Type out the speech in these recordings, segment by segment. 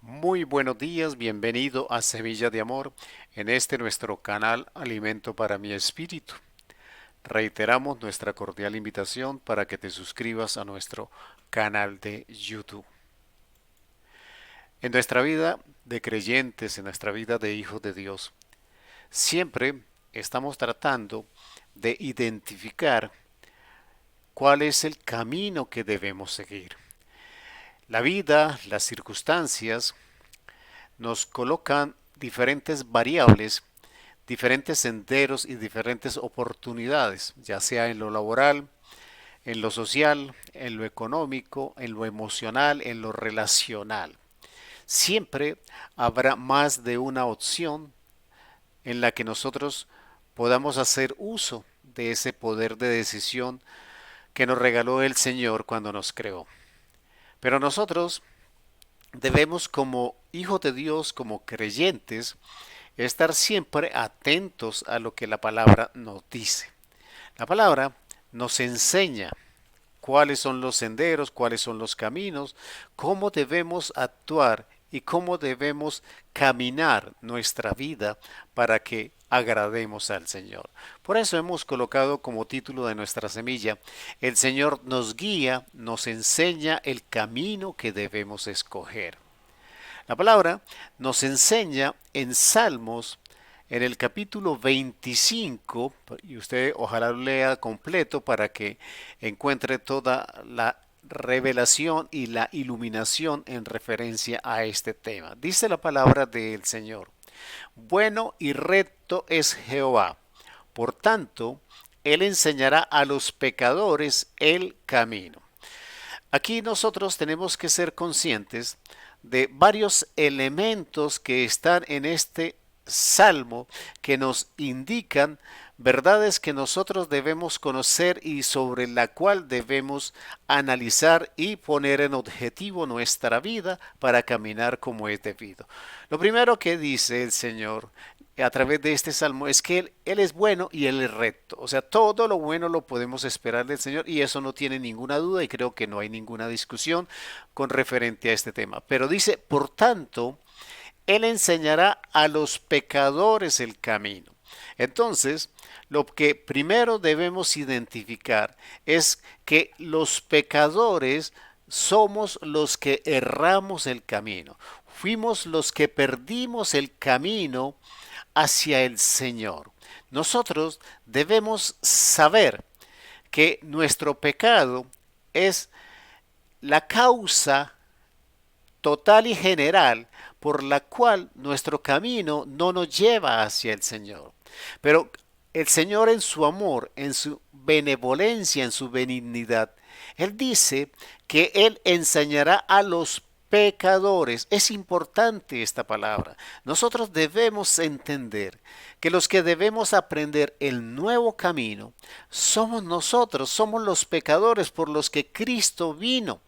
Muy buenos días, bienvenido a Semilla de Amor, en este nuestro canal Alimento para mi Espíritu. Reiteramos nuestra cordial invitación para que te suscribas a nuestro canal de YouTube. En nuestra vida de creyentes, en nuestra vida de hijos de Dios, siempre estamos tratando de identificar cuál es el camino que debemos seguir. La vida, las circunstancias, nos colocan diferentes variables, diferentes senderos y diferentes oportunidades, ya sea en lo laboral, en lo social, en lo económico, en lo emocional, en lo relacional. Siempre habrá más de una opción en la que nosotros podamos hacer uso de ese poder de decisión que nos regaló el Señor cuando nos creó. Pero nosotros debemos, como hijos de Dios, como creyentes, estar siempre atentos a lo que la palabra nos dice. La palabra nos enseña cuáles son los senderos, cuáles son los caminos, cómo debemos actuar y cómo debemos caminar nuestra vida para que agrademos al Señor. Por eso hemos colocado como título de nuestra semilla: el Señor nos guía, nos enseña el camino que debemos escoger. La palabra nos enseña en Salmos, en el capítulo 25, y usted ojalá lo lea completo para que encuentre toda la revelación y la iluminación en referencia a este tema. Dice la palabra del Señor: bueno y recto es Jehová, por tanto, Él enseñará a los pecadores el camino. Aquí nosotros tenemos que ser conscientes de varios elementos que están en este salmo que nos indican verdades que nosotros debemos conocer y sobre la cual debemos analizar y poner en objetivo nuestra vida para caminar como es debido. Lo primero que dice el Señor a través de este salmo es que él es bueno y Él es recto. O sea, todo lo bueno lo podemos esperar del Señor y eso no tiene ninguna duda y creo que no hay ninguna discusión con referente a este tema. Pero dice, por tanto, Él enseñará a los pecadores el camino. Entonces, lo que primero debemos identificar es que los pecadores somos los que erramos el camino. Fuimos los que perdimos el camino hacia el Señor. Nosotros debemos saber que nuestro pecado es la causa total y general por la cual nuestro camino no nos lleva hacia el Señor. Pero el Señor, en su amor, en su benevolencia, en su benignidad, Él dice que Él enseñará a los pecadores. Es importante esta palabra. Nosotros debemos entender que los que debemos aprender el nuevo camino somos nosotros, somos los pecadores por los que Cristo vino.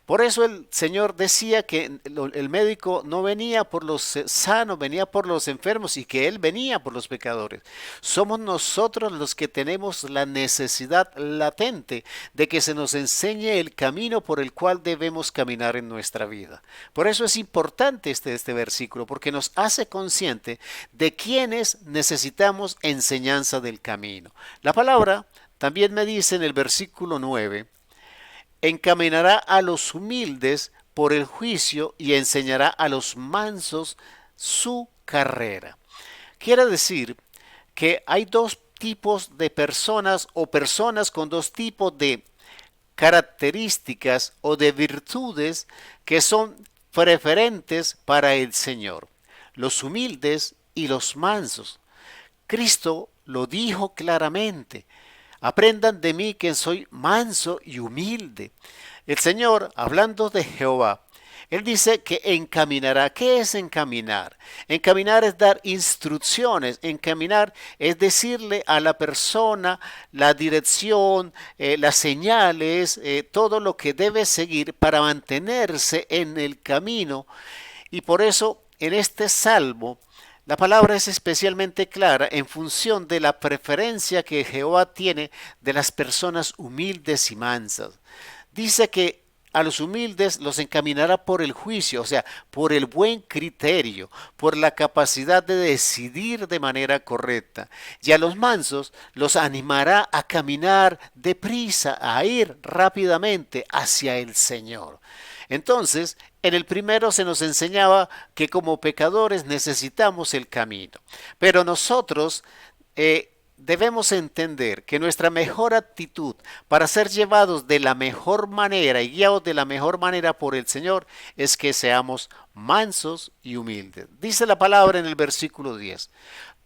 Por eso el Señor decía que el médico no venía por los sanos, venía por los enfermos y que Él venía por los pecadores. Somos nosotros los que tenemos la necesidad latente de que se nos enseñe el camino por el cual debemos caminar en nuestra vida. Por eso es importante este versículo, porque nos hace consciente de quienes necesitamos enseñanza del camino. La palabra también me dice en el versículo 9: encaminará a los humildes por el juicio y enseñará a los mansos su carrera. Quiere decir que hay dos tipos de personas o personas con dos tipos de características o de virtudes que son preferentes para el Señor: los humildes y los mansos. Cristo lo dijo claramente: aprendan de mí que soy manso y humilde. El Señor, hablando de Jehová, Él dice que encaminará. ¿Qué es encaminar? Encaminar es dar instrucciones. Encaminar es decirle a la persona la dirección, las señales, todo lo que debe seguir para mantenerse en el camino. Y por eso en este salmo la palabra es especialmente clara en función de la preferencia que Jehová tiene de las personas humildes y mansas. Dice que a los humildes los encaminará por el juicio, o sea, por el buen criterio, por la capacidad de decidir de manera correcta. Y a los mansos los animará a caminar deprisa, a ir rápidamente hacia el Señor. Entonces, en el primero se nos enseñaba que como pecadores necesitamos el camino, pero nosotros debemos entender que nuestra mejor actitud para ser llevados de la mejor manera y guiados de la mejor manera por el Señor es que seamos mansos y humildes. Dice la palabra en el versículo 10: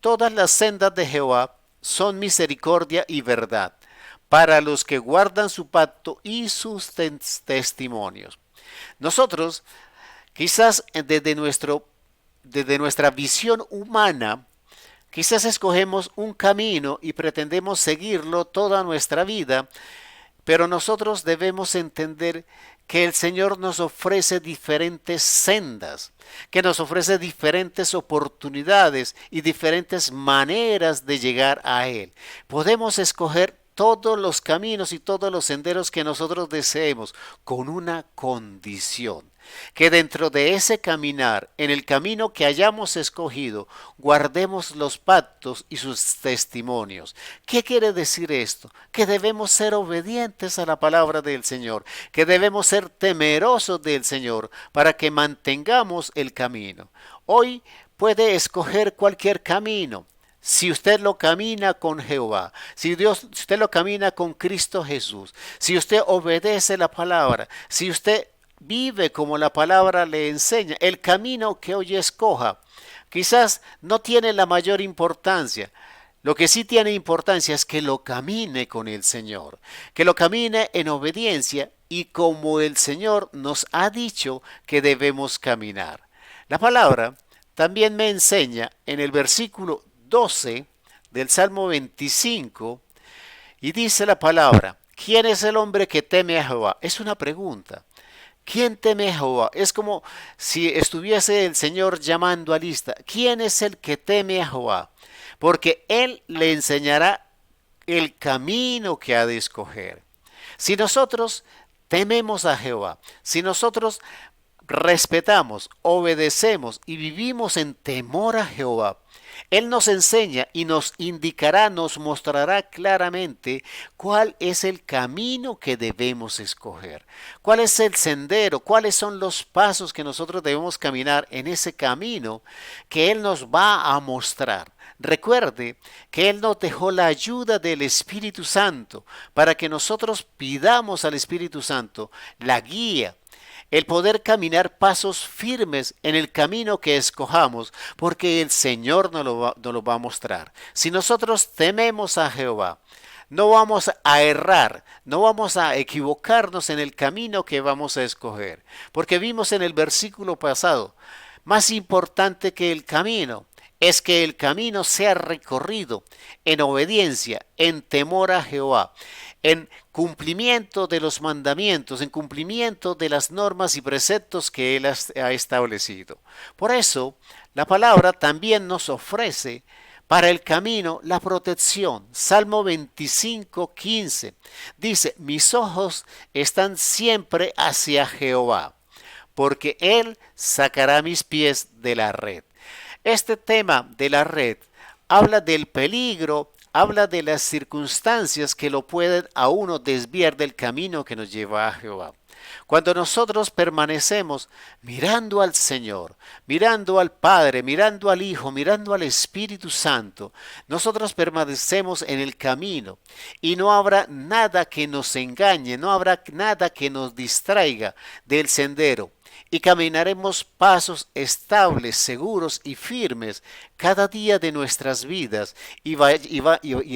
todas las sendas de Jehová son misericordia y verdad para los que guardan su pacto y sus testimonios. Nosotros, quizás desde nuestra visión humana, quizás escogemos un camino y pretendemos seguirlo toda nuestra vida, pero nosotros debemos entender que el Señor nos ofrece diferentes sendas, que nos ofrece diferentes oportunidades y diferentes maneras de llegar a Él. Podemos escoger todos los caminos y todos los senderos que nosotros deseemos, con una condición: que dentro de ese caminar, en el camino que hayamos escogido, guardemos los pactos y sus testimonios. ¿Qué quiere decir esto? Que debemos ser obedientes a la palabra del Señor, que debemos ser temerosos del Señor para que mantengamos el camino. Hoy puede escoger cualquier camino. Si usted lo camina con Jehová, si usted lo camina con Cristo Jesús, si usted obedece la palabra, si usted vive como la palabra le enseña, el camino que hoy escoja quizás no tiene la mayor importancia. Lo que sí tiene importancia es que lo camine con el Señor, que lo camine en obediencia y como el Señor nos ha dicho que debemos caminar. La palabra también me enseña en el versículo 12 del Salmo 25, y dice la palabra: ¿quién es el hombre que teme a Jehová? Es una pregunta. ¿Quién teme a Jehová? Es como si estuviese el Señor llamando a lista. ¿Quién es el que teme a Jehová? Porque Él le enseñará el camino que ha de escoger. Si nosotros tememos a Jehová, si nosotros respetamos, obedecemos y vivimos en temor a Jehová, Él nos enseña y nos indicará, nos mostrará claramente cuál es el camino que debemos escoger, cuál es el sendero, cuáles son los pasos que nosotros debemos caminar en ese camino que Él nos va a mostrar. Recuerde que Él nos dejó la ayuda del Espíritu Santo para que nosotros pidamos al Espíritu Santo la guía, el poder caminar pasos firmes en el camino que escojamos, porque el Señor nos lo va a mostrar. Si nosotros tememos a Jehová, no vamos a errar, no vamos a equivocarnos en el camino que vamos a escoger, porque vimos en el versículo pasado: más importante que el camino es que el camino sea recorrido en obediencia, en temor a Jehová, en cumplimiento de los mandamientos, en cumplimiento de las normas y preceptos que Él ha establecido. Por eso, la palabra también nos ofrece para el camino la protección. Salmo 25:15 dice: mis ojos están siempre hacia Jehová, porque Él sacará mis pies de la red. Este tema de la red habla del peligro, habla de las circunstancias que lo pueden a uno desviar del camino que nos lleva a Jehová. Cuando nosotros permanecemos mirando al Señor, mirando al Padre, mirando al Hijo, mirando al Espíritu Santo, nosotros permanecemos en el camino y no habrá nada que nos engañe, no habrá nada que nos distraiga del sendero. Y caminaremos pasos estables, seguros y firmes cada día de nuestras vidas y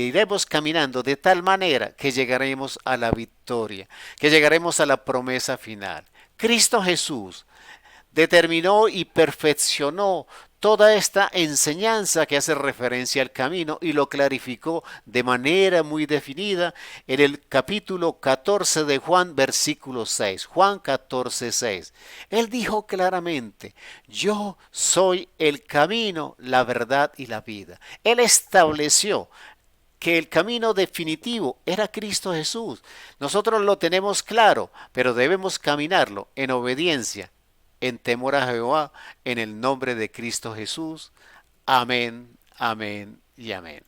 iremos caminando de tal manera que llegaremos a la victoria, que llegaremos a la promesa final. Cristo Jesús determinó y perfeccionó toda esta enseñanza que hace referencia al camino y lo clarificó de manera muy definida en el capítulo 14 de Juan, versículo 6. Juan 14, 6. Él dijo claramente: yo soy el camino, la verdad y la vida. Él estableció que el camino definitivo era Cristo Jesús. Nosotros lo tenemos claro, pero debemos caminarlo en obediencia, en temor a Jehová, en el nombre de Cristo Jesús. Amén, amén y amén.